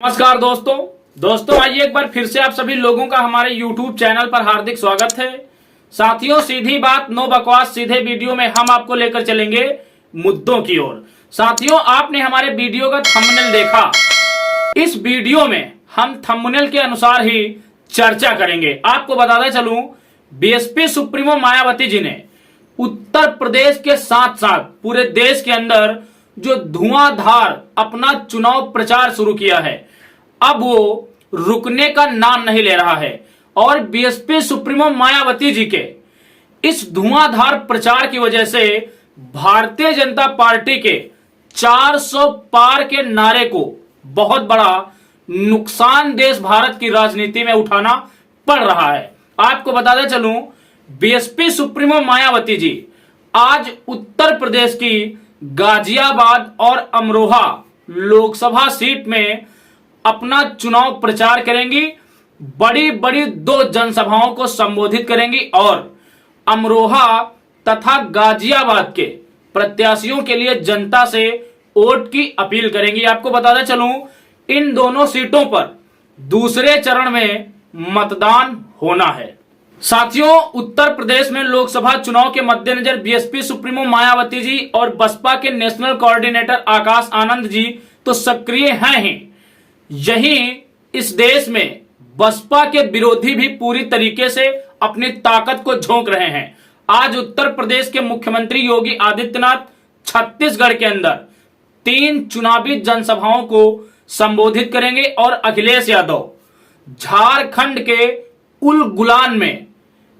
नमस्कार दोस्तों आइए एक बार फिर से आप सभी लोगों का हमारे YouTube चैनल पर हार्दिक स्वागत है। साथियों, सीधी बात नो बकवास सीधे वीडियो में हम आपको लेकर चलेंगे मुद्दों की ओर। साथियों, आपने हमारे वीडियो का थंबनेल देखा। इस वीडियो में हम थंबनेल के अनुसार ही चर्चा करेंगे। आपको बताते चलूं, बीएसपी सुप्रीमो मायावती जी ने उत्तर प्रदेश के साथ साथ पूरे देश के अंदर जो धुआंधार अपना चुनाव प्रचार शुरू किया है, अब वो रुकने का नाम नहीं ले रहा है। और बीएसपी सुप्रीमो मायावती जी के इस धुआंधार प्रचार की वजह से भारतीय जनता पार्टी के 400 पार के नारे को बहुत बड़ा नुकसान देश भारत की राजनीति में उठाना पड़ रहा है। आपको बताते चलूं, बीएसपी सुप्रीमो मायावती जी आज उत्तर प्रदेश की गाजियाबाद और अमरोहा लोकसभा सीट में अपना चुनाव प्रचार करेंगी। बड़ी बड़ी 2 जनसभाओं को संबोधित करेंगी और अमरोहा तथा गाजियाबाद के प्रत्याशियों के लिए जनता से वोट की अपील करेंगी। आपको बताते चलूं, इन दोनों सीटों पर दूसरे चरण में मतदान होना है। साथियों, उत्तर प्रदेश में लोकसभा चुनाव के मद्देनजर बीएसपी सुप्रीमो मायावती जी और बसपा के नेशनल कोऑर्डिनेटर आकाश आनंद जी तो सक्रिय हैं ही, यहीं इस देश में बसपा के विरोधी भी पूरी तरीके से अपनी ताकत को झोंक रहे हैं। आज उत्तर प्रदेश के मुख्यमंत्री योगी आदित्यनाथ छत्तीसगढ़ के अंदर 3 चुनावी जनसभाओं को संबोधित करेंगे और अखिलेश यादव झारखंड के उलगुलान में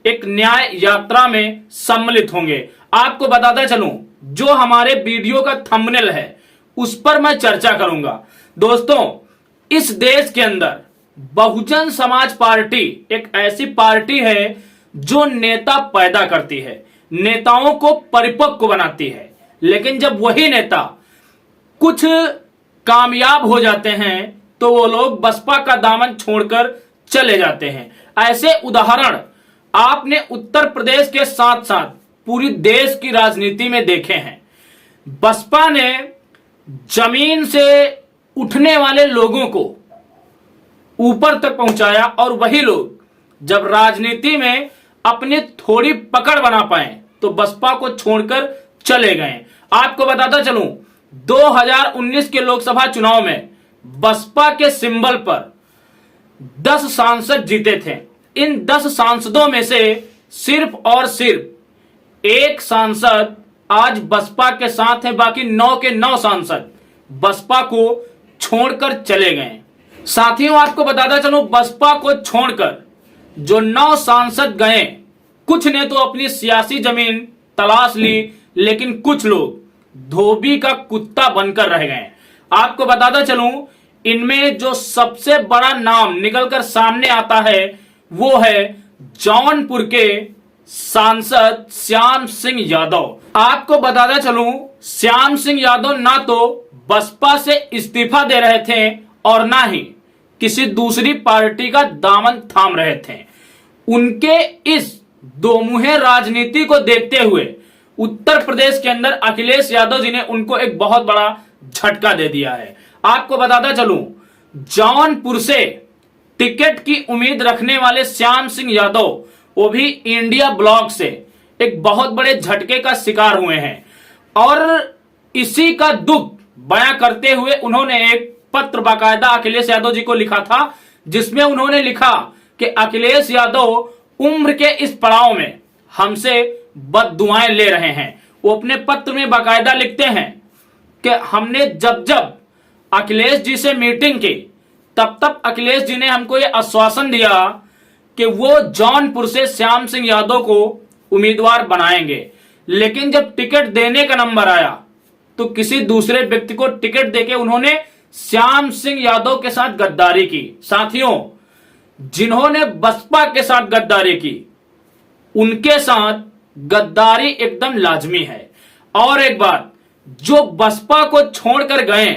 एक न्याय यात्रा में सम्मिलित होंगे। आपको बताता चलूं, जो हमारे वीडियो का थंबनेल है उस पर मैं चर्चा करूंगा। दोस्तों, इस देश के अंदर बहुजन समाज पार्टी एक ऐसी पार्टी है जो नेता पैदा करती है, नेताओं को परिपक्व बनाती है, लेकिन जब वही नेता कुछ कामयाब हो जाते हैं तो वो लोग बसपा का दामन छोड़कर चले जाते हैं। ऐसे उदाहरण आपने उत्तर प्रदेश के साथ साथ पूरी देश की राजनीति में देखे हैं। बसपा ने जमीन से उठने वाले लोगों को ऊपर तक पहुंचाया और वही लोग जब राजनीति में अपनी थोड़ी पकड़ बना पाए तो बसपा को छोड़कर चले गए। आपको बताता चलूं, 2019 के लोकसभा चुनाव में बसपा के सिंबल पर 10 सांसद जीते थे। इन 10 सांसदों में से सिर्फ और सिर्फ 1 सांसद आज बसपा के साथ है, बाकी 9 के 9 सांसद बसपा को छोड़कर चले गए। साथियों, आपको बताता चलूं, बसपा को छोड़कर जो 9 सांसद गए, कुछ ने तो अपनी सियासी जमीन तलाश ली, लेकिन कुछ लोग धोबी का कुत्ता बनकर रह गए। आपको बताता चलूं, इनमें जो सबसे बड़ा नाम निकलकर सामने आता है वो है जौनपुर के सांसद श्याम सिंह यादव। आपको बताता चलूं, श्याम सिंह यादव ना तो बसपा से इस्तीफा दे रहे थे और ना ही किसी दूसरी पार्टी का दामन थाम रहे थे। उनके इस दोमुहे राजनीति को देखते हुए उत्तर प्रदेश के अंदर अखिलेश यादव जी ने उनको एक बहुत बड़ा झटका दे दिया है। आपको बताता चलूं, जौनपुर से टिकट की उम्मीद रखने वाले श्याम सिंह यादव, वो भी इंडिया ब्लॉक से एक बहुत बड़े झटके का शिकार हुए हैं और इसी का दुख बयां करते हुए उन्होंने एक पत्र बाकायदा अखिलेश यादव जी को लिखा था, जिसमें उन्होंने लिखा कि अखिलेश यादव उम्र के इस पड़ाव में हमसे बद्दुआएं ले रहे हैं। वो अपने पत्र में बाकायदा लिखते हैं कि हमने जब जब अखिलेश जी से मीटिंग की तब तब अखिलेश जी ने हमको यह आश्वासन दिया कि वो जौनपुर से श्याम सिंह यादव को उम्मीदवार बनाएंगे, लेकिन जब टिकट देने का नंबर आया तो किसी दूसरे व्यक्ति को टिकट देके उन्होंने श्याम सिंह यादव के साथ गद्दारी की। साथियों, जिन्होंने बसपा के साथ गद्दारी की उनके साथ गद्दारी एकदम लाजमी है। और एक बात, जो बसपा को छोड़कर गए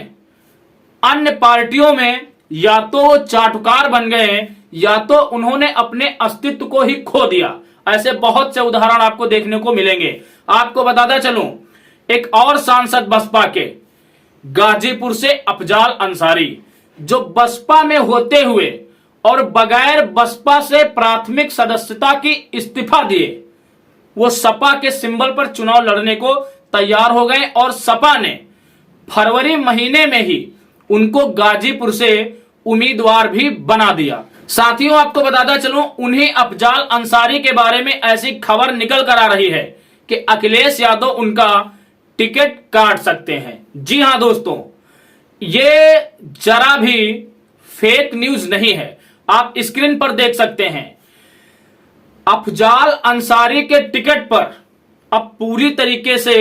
अन्य पार्टियों में या तो वो चाटुकार बन गए या तो उन्होंने अपने अस्तित्व को ही खो दिया। ऐसे बहुत से उदाहरण आपको देखने को मिलेंगे। आपको बताता चलूं, एक और सांसद बसपा के गाजीपुर से अफजाल अंसारी, जो बसपा में होते हुए और बगैर बसपा से प्राथमिक सदस्यता की इस्तीफा दिए वो सपा के सिंबल पर चुनाव लड़ने को तैयार हो गए और सपा ने फरवरी महीने में ही उनको गाजीपुर से उम्मीदवार भी बना दिया। साथियों, आपको बताता चलूं, उन्हीं अफजाल अंसारी के बारे में ऐसी खबर निकल कर आ रही है कि अखिलेश यादव उनका टिकट काट सकते हैं। जी हां दोस्तों, ये जरा भी फेक न्यूज नहीं है, आप स्क्रीन पर देख सकते हैं। अफजाल अंसारी के टिकट पर अब पूरी तरीके से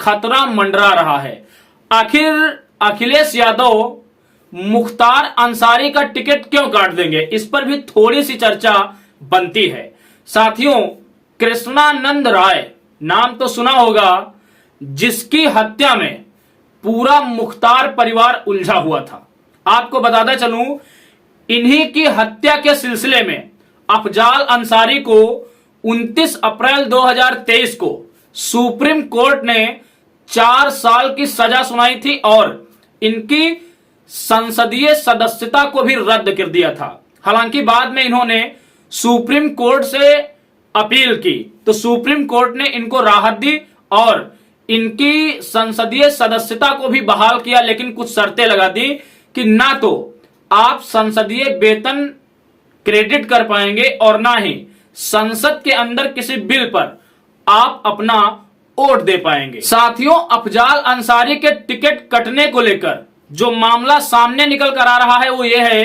खतरा मंडरा रहा है। आखिर अखिलेश यादव मुख्तार अंसारी का टिकट क्यों काट देंगे, इस पर भी थोड़ी सी चर्चा बनती है। साथियों, कृष्णानंद राय नाम तो सुना होगा, जिसकी हत्या में पूरा मुख्तार परिवार उलझा हुआ था। आपको बताता चलूं, इन्हीं की हत्या के सिलसिले में अफजाल अंसारी को 29 अप्रैल 2023 को सुप्रीम कोर्ट ने 4 साल की सजा सुनाई थी और इनकी संसदीय सदस्यता को भी रद्द कर दिया था। हालांकि बाद में इन्होंने सुप्रीम कोर्ट से अपील की तो सुप्रीम कोर्ट ने इनको राहत दी और इनकी संसदीय सदस्यता को भी बहाल किया, लेकिन कुछ शर्तें लगा दी कि ना तो आप संसदीय वेतन क्रेडिट कर पाएंगे और ना ही संसद के अंदर किसी बिल पर आप अपना वोट दे पाएंगे। साथियों, अफजाल अंसारी के टिकट कटने को लेकर जो मामला सामने निकल कर आ रहा है वो ये है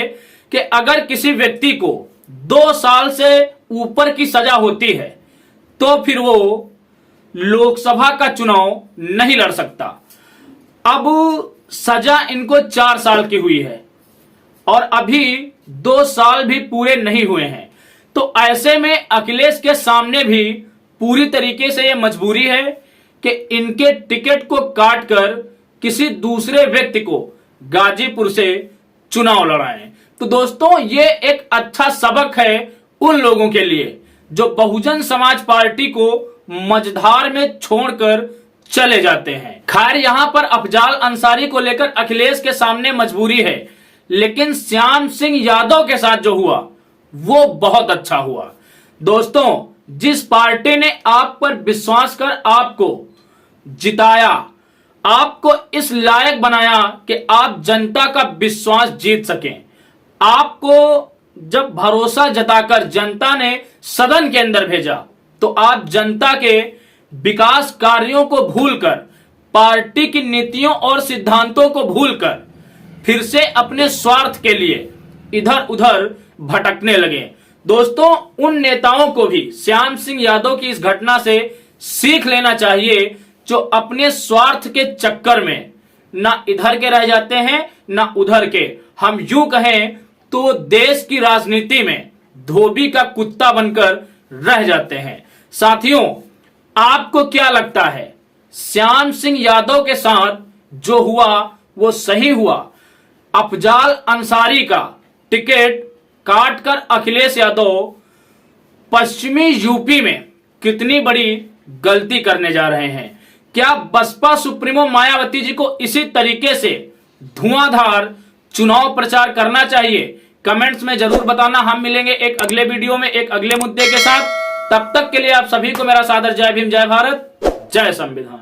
कि अगर किसी व्यक्ति को 2 साल से ऊपर की सजा होती है तो फिर वो लोकसभा का चुनाव नहीं लड़ सकता। अब सजा इनको 4 साल की हुई है और अभी 2 साल भी पूरे नहीं हुए हैं, तो ऐसे में अखिलेश के सामने भी पूरी तरीके से यह मजबूरी है कि इनके टिकट को काटकर किसी दूसरे व्यक्ति को गाजीपुर से चुनाव लड़ाएं। तो दोस्तों, ये एक अच्छा सबक है उन लोगों के लिए जो बहुजन समाज पार्टी को मझधार में छोड़कर चले जाते हैं। खैर, यहां पर अफजाल अंसारी को लेकर अखिलेश के सामने मजबूरी है, लेकिन श्याम सिंह यादव के साथ जो हुआ वो बहुत अच्छा हुआ। दोस्तों, जिस पार्टी ने आप पर विश्वास कर आपको जिताया, आपको इस लायक बनाया कि आप जनता का विश्वास जीत सकें, आपको जब भरोसा जताकर जनता ने सदन के अंदर भेजा तो आप जनता के विकास कार्यों को भूलकर, पार्टी की नीतियों और सिद्धांतों को भूलकर फिर से अपने स्वार्थ के लिए इधर उधर भटकने लगे। दोस्तों, उन नेताओं को भी श्याम सिंह यादव की इस घटना से सीख लेना चाहिए जो अपने स्वार्थ के चक्कर में ना इधर के रह जाते हैं ना उधर के। हम यूं कहें तो देश की राजनीति में धोबी का कुत्ता बनकर रह जाते हैं। साथियों, आपको क्या लगता है, श्याम सिंह यादव के साथ जो हुआ वो सही हुआ? अफजाल अंसारी का टिकट काटकर अखिलेश यादव पश्चिमी यूपी में कितनी बड़ी गलती करने जा रहे हैं? क्या बसपा सुप्रीमो मायावती जी को इसी तरीके से धुआंधार चुनाव प्रचार करना चाहिए? कमेंट्स में जरूर बताना। हम मिलेंगे एक अगले वीडियो में एक अगले मुद्दे के साथ। तब तक के लिए आप सभी को मेरा सादर जय भीम, जय भारत, जय संविधान।